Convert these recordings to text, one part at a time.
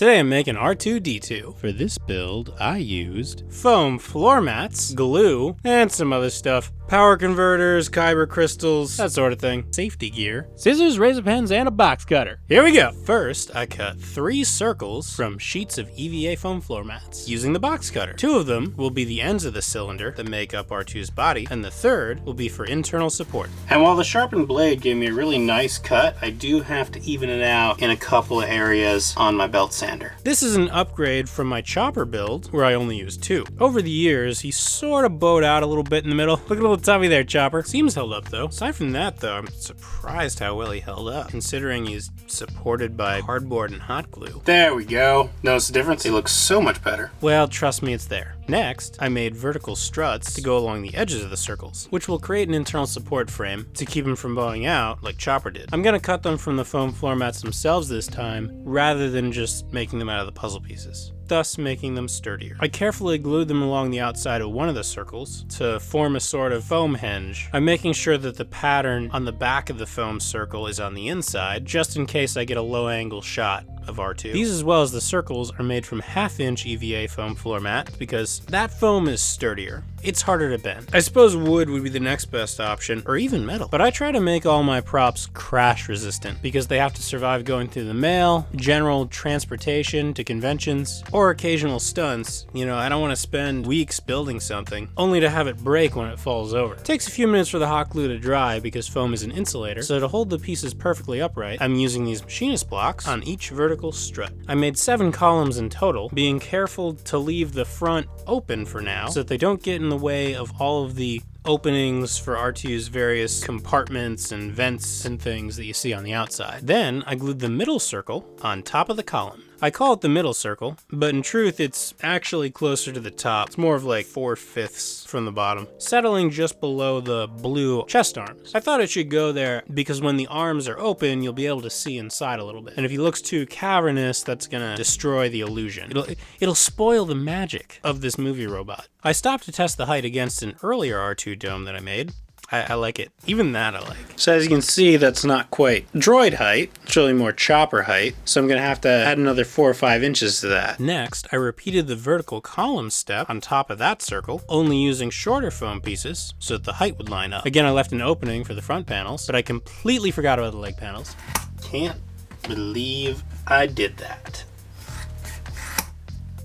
Today I'm making R2-D2. For this build, I used foam floor mats, glue, and some other stuff. Power converters, kyber crystals, that sort of thing. Safety gear, scissors, razor pens, and a box cutter. Here we go. First, I cut 3 circles from sheets of EVA foam floor mats using the box cutter. 2 of them will be the ends of the cylinder that make up R2's body, and the third will be for internal support. And while the sharpened blade gave me a really nice cut, I do have to even it out in a couple of areas on my belt sander. This is an upgrade from my chopper build, where I only used 2. Over the years, he sort of bowed out a little bit in the middle. Look at a little tummy there, Chopper. Seems held up though. Aside from that though, I'm surprised how well he held up, considering he's supported by cardboard and hot glue. There we go. Notice the difference? He looks so much better. Well, trust me, it's there. Next, I made vertical struts to go along the edges of the circles, which will create an internal support frame to keep them from bowing out like Chopper did. I'm gonna cut them from the foam floor mats themselves this time, rather than just making them out of the puzzle pieces, thus making them sturdier. I carefully glued them along the outside of one of the circles to form a sort of foam hinge. I'm making sure that the pattern on the back of the foam circle is on the inside, just in case I get a low angle shot of R2. These, as well as the circles, are made from 1/2" EVA foam floor mat because that foam is sturdier. It's harder to bend. I suppose wood would be the next best option, or even metal. But I try to make all my props crash resistant because they have to survive going through the mail, general transportation to conventions, or occasional stunts. You know, I don't want to spend weeks building something only to have it break when it falls over. It takes a few minutes for the hot glue to dry because foam is an insulator, so to hold the pieces perfectly upright, I'm using these machinist blocks on each vertical strut. I made 7 columns in total, being careful to leave the front open for now so that they don't get in the way of all of the openings for R2's various compartments and vents and things that you see on the outside. Then I glued the middle circle on top of the column. I call it the middle circle, but in truth it's actually closer to the top. It's more of like 4/5 from the bottom, settling just below the blue chest arms. I thought it should go there because when the arms are open, you'll be able to see inside a little bit. And if he looks too cavernous, that's gonna destroy the illusion. It'll spoil the magic of this movie robot. I stopped to test the height against an earlier R2 dome that I made. I like it. Even that I like. So as you can see, that's not quite droid height. It's really more chopper height. So I'm going to have to add another 4 or 5 inches to that. Next, I repeated the vertical column step on top of that circle, only using shorter foam pieces so that the height would line up. Again, I left an opening for the front panels, but I completely forgot about the leg panels. Can't believe I did that.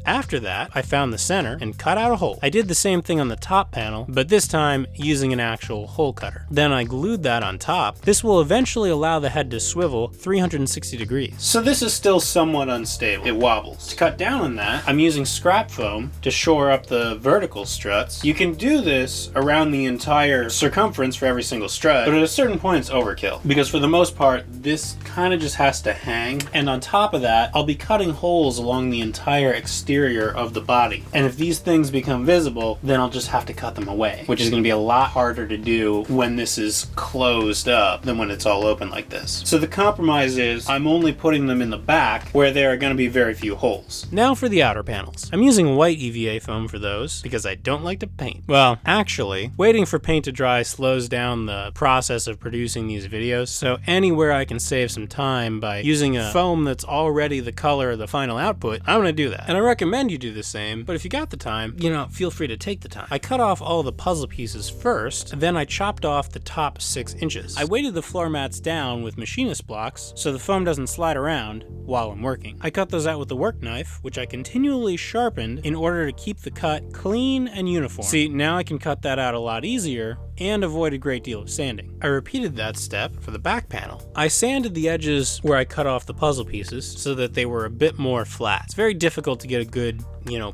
After that, I found the center and cut out a hole. I did the same thing on the top panel, but this time using an actual hole cutter. Then I glued that on top. This will eventually allow the head to swivel 360 degrees. So this is still somewhat unstable. It wobbles. To cut down on that, I'm using scrap foam to shore up the vertical struts. You can do this around the entire circumference for every single strut, but at a certain point it's overkill. Because for the most part, this kind of just has to hang. And on top of that, I'll be cutting holes along the entire exterior of the body. And if these things become visible, then I'll just have to cut them away, which is going to be a lot harder to do when this is closed up than when it's all open like this. So the compromise is I'm only putting them in the back where there are going to be very few holes. Now for the outer panels. I'm using white EVA foam for those because I don't like to paint. Well, actually, waiting for paint to dry slows down the process of producing these videos, so anywhere I can save some time by using a foam that's already the color of the final output, I'm going to do that. And I recommend you do the same, but if you got the time, feel free to take the time. I cut off all the puzzle pieces first, then I chopped off the top 6 inches. I weighted the floor mats down with machinist blocks so the foam doesn't slide around while I'm working. I cut those out with the work knife, which I continually sharpened in order to keep the cut clean and uniform. See, now I can cut that out a lot easier and avoid a great deal of sanding. I repeated that step for the back panel. I sanded the edges where I cut off the puzzle pieces so that they were a bit more flat. It's very difficult to get a good,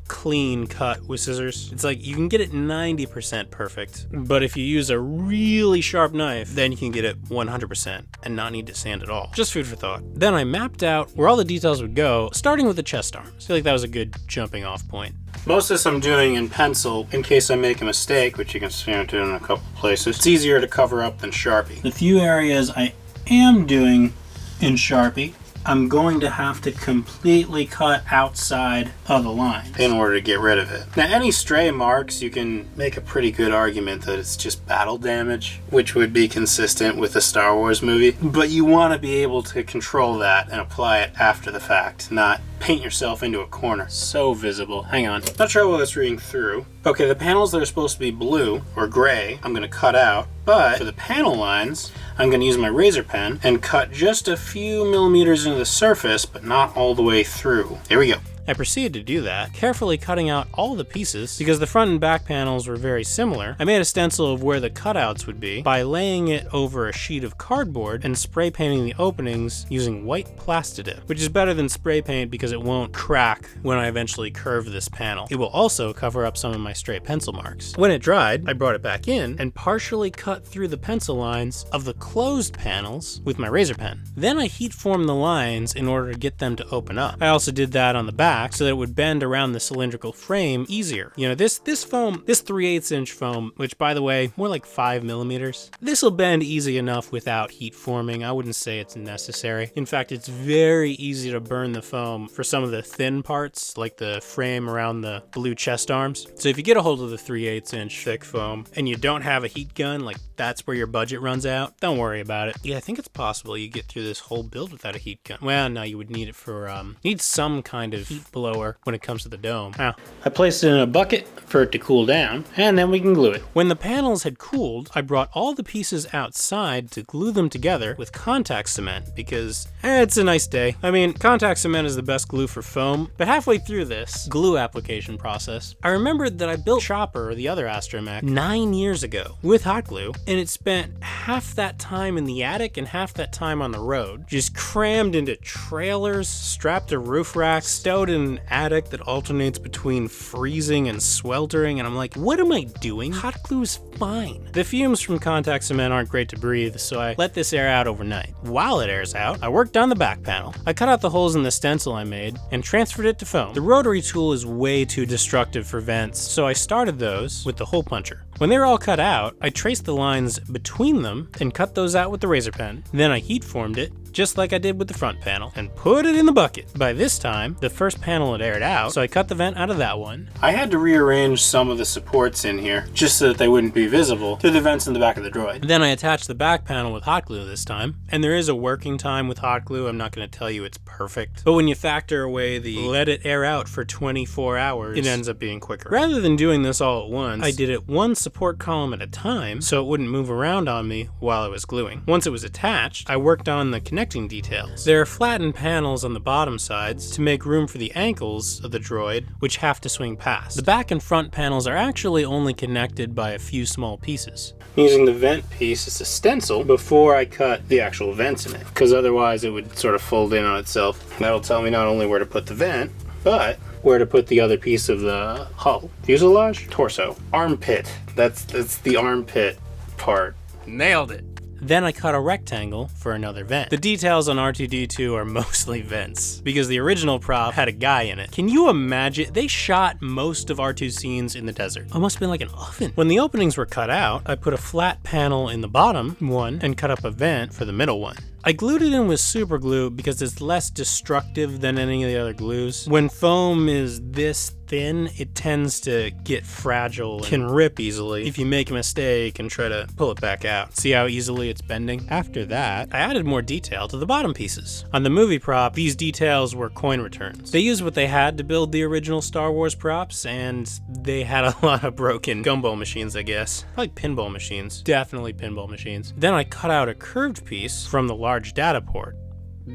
clean cut with scissors. It's like you can get it 90% perfect, but if you use a really sharp knife, then you can get it 100% and not need to sand at all. Just food for thought. Then I mapped out where all the details would go, starting with the chest arms. I feel like that was a good jumping off point. Most of this I'm doing in pencil in case I make a mistake, which you can see I'm doing in a couple places. It's easier to cover up than Sharpie. The few areas I am doing in Sharpie, I'm going to have to completely cut outside of the line in order to get rid of it. Now, any stray marks, you can make a pretty good argument that it's just battle damage, which would be consistent with a Star Wars movie. But you want to be able to control that and apply it after the fact, not paint yourself into a corner. So visible. Hang on. Not sure what it's reading through. Okay, the panels that are supposed to be blue or gray, I'm going to cut out. But for the panel lines, I'm going to use my razor pen and cut just a few millimeters into the surface, but not all the way through. There we go. I proceeded to do that, carefully cutting out all the pieces because the front and back panels were very similar. I made a stencil of where the cutouts would be by laying it over a sheet of cardboard and spray painting the openings using white Plastidip, which is better than spray paint because it won't crack when I eventually curve this panel. It will also cover up some of my stray pencil marks. When it dried, I brought it back in and partially cut through the pencil lines of the closed panels with my razor pen. Then I heat formed the lines in order to get them to open up. I also did that on the back so that it would bend around the cylindrical frame easier. You know, this foam, this 3/8 inch foam, which by the way, more like 5 millimeters, this will bend easy enough without heat forming. I wouldn't say it's necessary. In fact, it's very easy to burn the foam for some of the thin parts, like the frame around the blue chest arms. So if you get a hold of the 3/8 inch thick foam and you don't have a heat gun, like that's where your budget runs out, don't worry about it. Yeah, I think it's possible you get through this whole build without a heat gun. Well, no, you would need it for, need some kind of heat blower when it comes to the dome. Now, I placed it in a bucket for it to cool down, and then we can glue it. When the panels had cooled, I brought all the pieces outside to glue them together with contact cement because it's a nice day. I mean, contact cement is the best glue for foam, but halfway through this glue application process, I remembered that I built Chopper, the other astromech, 9 years ago with hot glue, and it spent half that time in the attic and half that time on the road, just crammed into trailers, strapped to roof racks, stowed in an attic that alternates between freezing and sweltering, and I'm like, what am I doing? Hot glue is fine. The fumes from contact cement aren't great to breathe, so I let this air out overnight. While it airs out, I worked on the back panel. I cut out the holes in the stencil I made and transferred it to foam. The rotary tool is way too destructive for vents, so I started those with the hole puncher. When they were all cut out, I traced the lines between them and cut those out with the razor pen. Then I heat formed it, just like I did with the front panel, and put it in the bucket. By this time, the first panel had aired out, so I cut the vent out of that one. I had to rearrange some of the supports in here, just so that they wouldn't be visible through the vents in the back of the Droid. Then I attached the back panel with hot glue this time, and there is a working time with hot glue. I'm not going to tell you it's perfect, but when you factor away the let it air out for 24 hours, it ends up being quicker. Rather than doing this all at once, I did it one support column at a time, so it wouldn't move around on me while I was gluing. Once it was attached, I worked on the connecting details. There are flattened panels on the bottom sides to make room for the ankles of the Droid, which have to swing past. The back and front panels are actually only connected by a few small pieces. I'm using the vent piece as a stencil before I cut the actual vents in it, because otherwise it would sort of fold in on itself. That'll tell me not only where to put the vent, but where to put the other piece of the hull. Fuselage? Torso. Armpit. That's the armpit part. Nailed it. Then I cut a rectangle for another vent. The details on R2-D2 are mostly vents, because the original prop had a guy in it. Can you imagine? They shot most of R2's scenes in the desert. It must have been like an oven. When the openings were cut out, I put a flat panel in the bottom one and cut up a vent for the middle one. I glued it in with super glue because it's less destructive than any of the other glues. When foam is this thin, it tends to get fragile and can rip easily if you make a mistake and try to pull it back out. See how easily it's bending? After that, I added more detail to the bottom pieces. On the movie prop, these details were coin returns. They used what they had to build the original Star Wars props, and they had a lot of broken gumball machines, I guess. Like pinball machines. Definitely pinball machines. Then I cut out a curved piece from the large data port,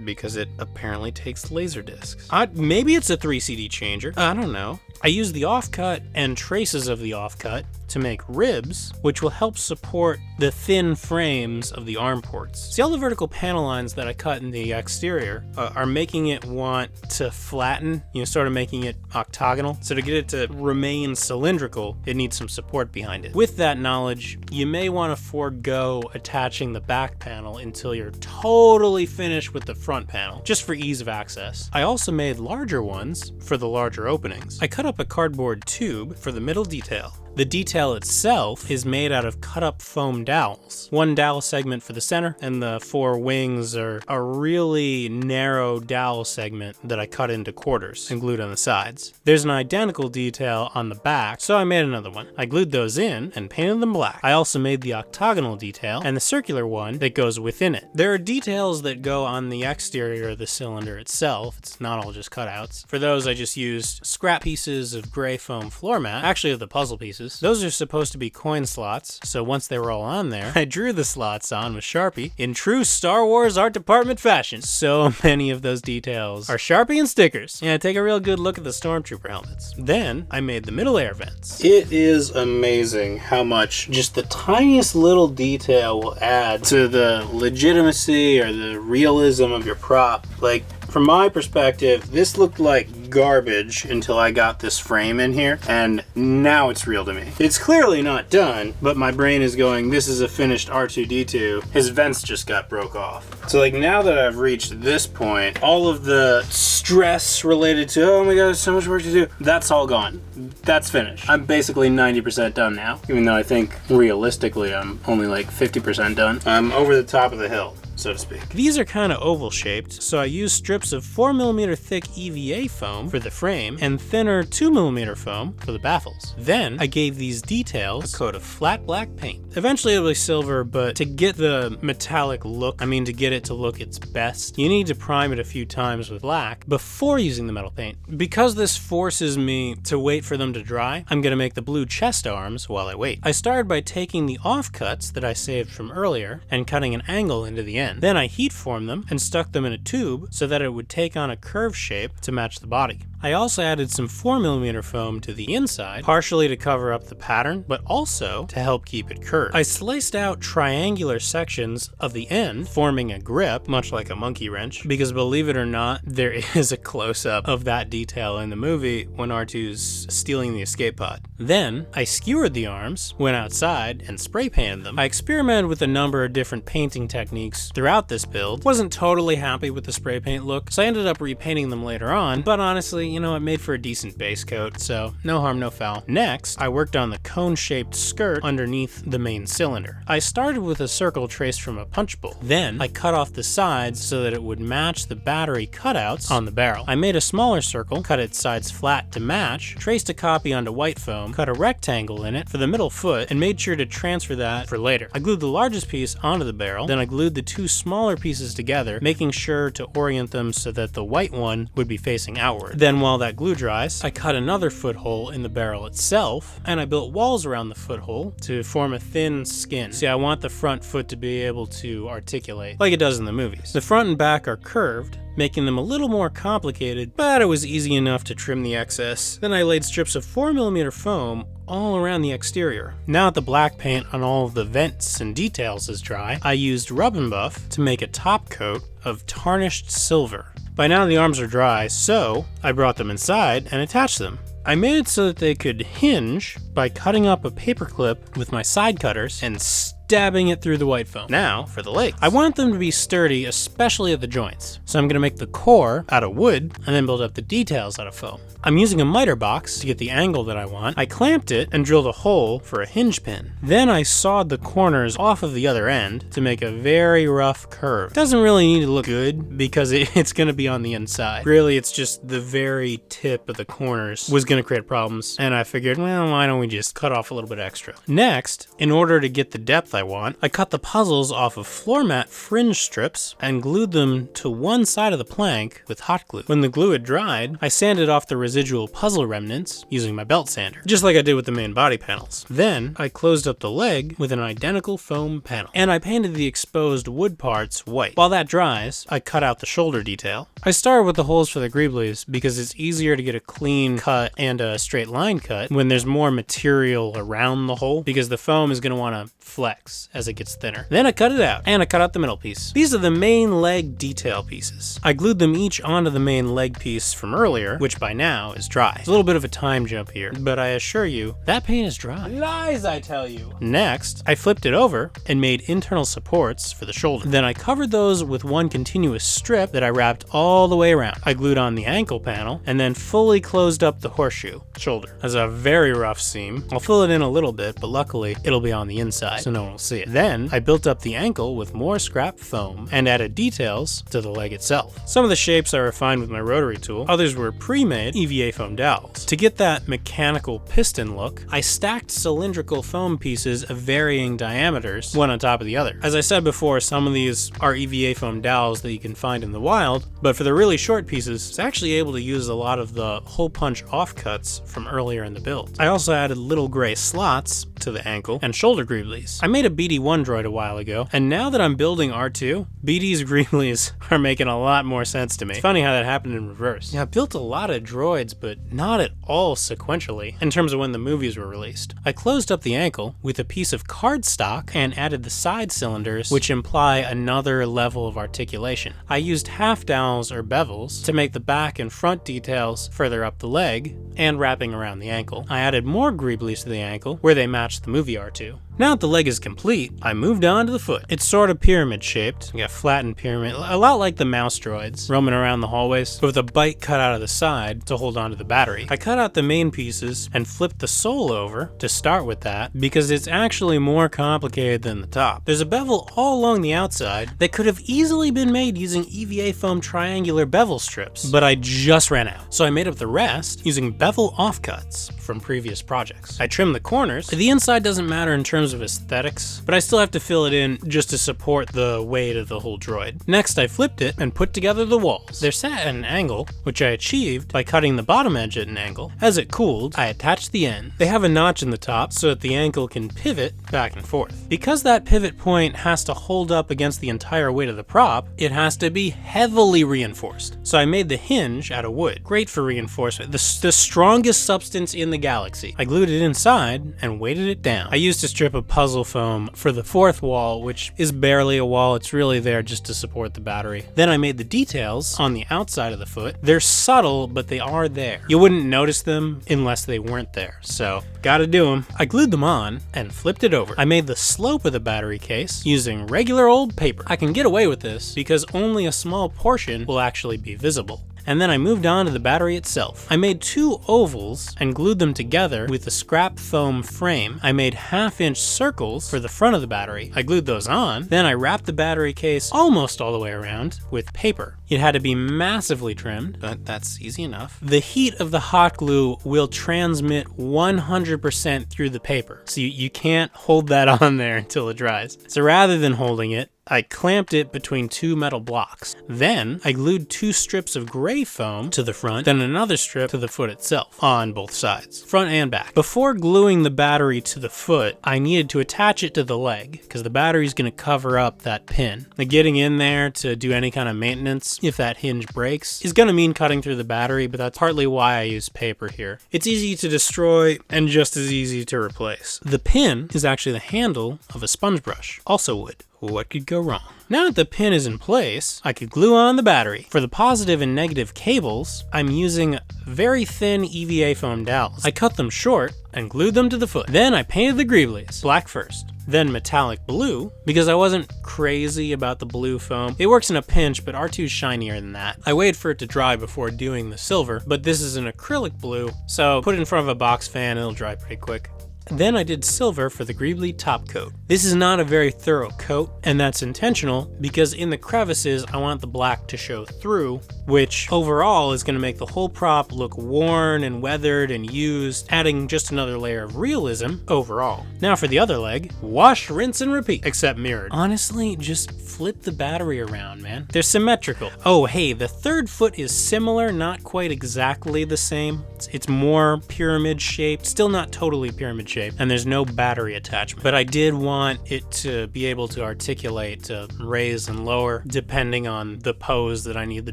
because it apparently takes laser discs. Maybe it's a 3 CD changer. I don't know. I used the offcut and traces of the offcut to make ribs, which will help support the thin frames of the arm ports. See all the vertical panel lines that I cut in the exterior are making it want to flatten, sort of making it octagonal. So to get it to remain cylindrical, it needs some support behind it. With that knowledge, you may want to forego attaching the back panel until you're totally finished with the front panel, just for ease of access. I also made larger ones for the larger openings. I cut up a cardboard tube for the middle detail. The detail itself is made out of cut-up foam dowels. One dowel segment for the center, and the 4 wings are a really narrow dowel segment that I cut into quarters and glued on the sides. There's an identical detail on the back, so I made another one. I glued those in and painted them black. I also made the octagonal detail and the circular one that goes within it. There are details that go on the exterior of the cylinder itself. It's not all just cutouts. For those, I just used scrap pieces of gray foam floor mat, actually of the puzzle pieces. Those are supposed to be coin slots, so once they were all on there, I drew the slots on with Sharpie in true Star Wars art department fashion. So many of those details are Sharpie and stickers. Yeah, take a real good look at the Stormtrooper helmets. Then I made the middle air vents. It is amazing how much just the tiniest little detail will add to the legitimacy or the realism of your prop. Like, from my perspective, this looked like garbage until I got this frame in here, and now it's real to me. It's clearly not done, but my brain is going, this is a finished R2-D2. His vents just got broke off. So like, now that I've reached this point, all of the stress related to, oh my god, there's so much work to do, that's all gone. That's finished. I'm basically 90% done now, even though I think realistically I'm only like 50% done. I'm over the top of the hill, so to speak. These are kind of oval shaped, so I used strips of 4mm thick EVA foam for the frame and thinner 2mm foam for the baffles. Then I gave these details a coat of flat black paint. Eventually it'll be silver, but to get the metallic look, to get it to look its best, you need to prime it a few times with black before using the metal paint. Because this forces me to wait for them to dry, I'm gonna make the blue chest arms while I wait. I started by taking the offcuts that I saved from earlier and cutting an angle into the end. Then I heat formed them and stuck them in a tube so that it would take on a curved shape to match the body. I also added some 4mm foam to the inside, partially to cover up the pattern, but also to help keep it curved. I sliced out triangular sections of the end, forming a grip, much like a monkey wrench, because believe it or not, there is a close-up of that detail in the movie when R2's stealing the escape pod. Then, I skewered the arms, went outside, and spray painted them. I experimented with a number of different painting techniques throughout this build. Wasn't totally happy with the spray paint look, so I ended up repainting them later on, but honestly, it made for a decent base coat, so no harm, no foul. Next, I worked on the cone-shaped skirt underneath the main cylinder. I started with a circle traced from a punch bowl. Then, I cut off the sides so that it would match the battery cutouts on the barrel. I made a smaller circle, cut its sides flat to match, traced a copy onto white foam, cut a rectangle in it for the middle foot, and made sure to transfer that for later. I glued the largest piece onto the barrel, then I glued the 2 smaller pieces together, making sure to orient them so that the white one would be facing outward. Then while that glue dries, I cut another foothole in the barrel itself, and I built walls around the foothole to form a thin skin. See, I want the front foot to be able to articulate, like it does in the movies. The front and back are curved, making them a little more complicated, but it was easy enough to trim the excess. Then I laid strips of 4mm foam all around the exterior. Now that the black paint on all of the vents and details is dry, I used Rub and Buff to make a top coat of tarnished silver. By now the arms are dry, so I brought them inside and attached them. I made it so that they could hinge by cutting up a paperclip with my side cutters and stabbing it through the white foam. Now, for the legs. I want them to be sturdy, especially at the joints. So I'm gonna make the core out of wood and then build up the details out of foam. I'm using a miter box to get the angle that I want. I clamped it and drilled a hole for a hinge pin. Then I sawed the corners off of the other end to make a very rough curve. Doesn't really need to look good because it's gonna be on the inside. Really, it's just the very tip of the corners was gonna create problems, and I figured, well, why don't we just cut off a little bit extra. Next, in order to get the depth I want, I cut the puzzles off of floor mat fringe strips and glued them to one side of the plank with hot glue. When the glue had dried, I sanded off the residual puzzle remnants using my belt sander, just like I did with the main body panels. Then, I closed up the leg with an identical foam panel, and I painted the exposed wood parts white. While that dries, I cut out the shoulder detail. I started with the holes for the greeblies because it's easier to get a clean cut and a straight line cut when there's more material around the hole, because the foam is going to want to flex as it gets thinner. Then I cut it out, and I cut out the middle piece. These are the main leg detail pieces. I glued them each onto the main leg piece from earlier, which by now is dry. It's a little bit of a time jump here, but I assure you, that paint is dry. Lies, I tell you. Next, I flipped it over and made internal supports for the shoulder. Then I covered those with one continuous strip that I wrapped all the way around. I glued on the ankle panel and then fully closed up the horseshoe shoulder. That's a very rough seam. I'll fill it in a little bit, but luckily it'll be on the inside, so no one will see it. Then I built up the ankle with more scrap foam and added details to the leg itself. Some of the shapes I refined with my rotary tool, others were pre-made EVA foam dowels. To get that mechanical piston look, I stacked cylindrical foam pieces of varying diameters, one on top of the other. As I said before, some of these are EVA foam dowels that you can find in the wild, but for the really short pieces, it's actually able to use a lot of the hole punch offcuts from earlier in the build. I also added little gray slots to the ankle and shoulder greeblies. I made a BD1 droid a while ago, and now that I'm building R2, BD's greeblies are making a lot more sense to me. It's funny how that happened in reverse. Yeah, I built a lot of droids, but not at all sequentially in terms of when the movies were released. I closed up the ankle with a piece of cardstock and added the side cylinders, which imply another level of articulation. I used half dowels or bevels to make the back and front details further up the leg and wrapping around the ankle. I added more greeblies to the ankle where they matched the movie R2. Now that the leg is complete, I moved on to the foot. It's sort of pyramid shaped. You got flattened pyramid, a lot like the mouse droids roaming around the hallways, but with a bite cut out of the side to hold onto the battery. I cut out the main pieces and flipped the sole over to start with that because it's actually more complicated than the top. There's a bevel all along the outside that could have easily been made using EVA foam triangular bevel strips, but I just ran out. So I made up the rest using bevel offcuts from previous projects. I trimmed the corners. The inside doesn't matter in terms of aesthetics, but I still have to fill it in just to support the weight of the whole droid. Next, I flipped it and put together the walls. They're set at an angle, which I achieved by cutting the bottom edge at an angle. As it cooled, I attached the end. They have a notch in the top so that the ankle can pivot back and forth. Because that pivot point has to hold up against the entire weight of the prop, it has to be heavily reinforced. So I made the hinge out of wood. Great for reinforcement. The strongest substance in the galaxy. I glued it inside and weighted it down. I used a strip of puzzle foam for the fourth wall, which is barely a wall. It's really there just to support the battery. Then I made the details on the outside of the foot. They're subtle, but they are there. You wouldn't notice them unless they weren't there, so gotta do them. I glued them on and flipped it over. I made the slope of the battery case using regular old paper. I can get away with this because only a small portion will actually be visible. And then I moved on to the battery itself. I made two ovals and glued them together with a scrap foam frame. I made 1/2-inch circles for the front of the battery. I glued those on. Then I wrapped the battery case almost all the way around with paper. It had to be massively trimmed, but that's easy enough. The heat of the hot glue will transmit 100% through the paper, so you can't hold that on there until it dries. So rather than holding it, I clamped it between two metal blocks. Then I glued 2 strips of gray foam to the front, then another strip to the foot itself on both sides, front and back. Before gluing the battery to the foot, I needed to attach it to the leg because the battery's going to cover up that pin. Like getting in there to do any kind of maintenance, if that hinge breaks, is going to mean cutting through the battery, but that's partly why I use paper here. It's easy to destroy and just as easy to replace. The pin is actually the handle of a sponge brush, also wood. What could go wrong? Now that the pin is in place, I could glue on the battery. For the positive and negative cables, I'm using very thin EVA foam dowels. I cut them short and glued them to the foot. Then I painted the greeblies, black first, then metallic blue, because I wasn't crazy about the blue foam. It works in a pinch, but R2's shinier than that. I waited for it to dry before doing the silver, but this is an acrylic blue, so put it in front of a box fan, it'll dry pretty quick. Then I did silver for the greebly top coat. This is not a very thorough coat, and that's intentional because in the crevices I want the black to show through, which overall is going to make the whole prop look worn and weathered and used, adding just another layer of realism overall. Now for the other leg, wash, rinse, and repeat, except mirrored. Honestly, just flip the battery around, man. They're symmetrical. Oh, hey, the third foot is similar, not quite exactly the same. It's more pyramid shaped, still not totally pyramid shaped. shape, and there's no battery attachment. But I did want it to be able to articulate, to raise and lower, depending on the pose that I need the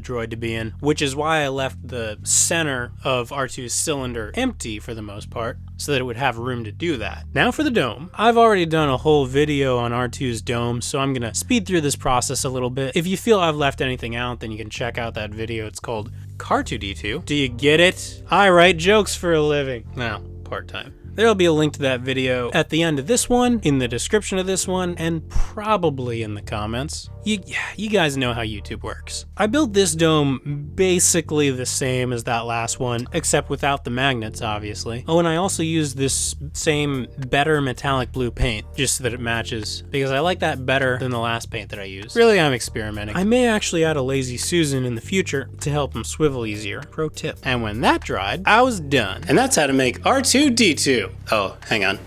droid to be in, which is why I left the center of R2's cylinder empty for the most part, so that it would have room to do that. Now for the dome. I've already done a whole video on R2's dome, so I'm gonna speed through this process a little bit. If you feel I've left anything out, then you can check out that video. It's called R2-D2. Do you get it? I write jokes for a living. Well, part-time. There'll be a link to that video at the end of this one, in the description of this one, and probably in the comments. You guys know how YouTube works. I built this dome basically the same as that last one, except without the magnets, obviously. Oh, and I also used this same better metallic blue paint, just so that it matches, because I like that better than the last paint that I used. Really, I'm experimenting. I may actually add a Lazy Susan in the future to help them swivel easier. Pro tip. And when that dried, I was done. And that's how to make R2-D2. Oh, hang on.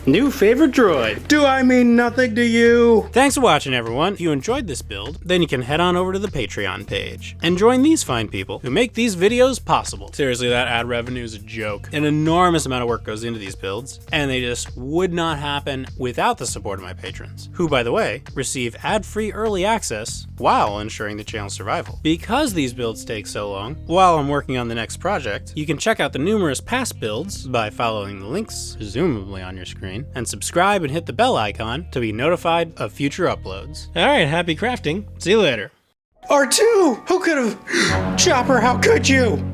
New favorite droid. Do I mean nothing to you? Thanks for watching, everyone. If you enjoyed this build, then you can head on over to the Patreon page and join these fine people who make these videos possible. Seriously, that ad revenue is a joke. An enormous amount of work goes into these builds, and they just would not happen without the support of my patrons, who, by the way, receive ad-free early access while ensuring the channel's survival. Because these builds take so long, while I'm working on the next project, you can check out the numerous past builds by following the links, presumably on your screen, and subscribe and hit the bell icon to be notified of future uploads. Alright, happy crafting. See you later. R2! Who could have? Chopper, how could you?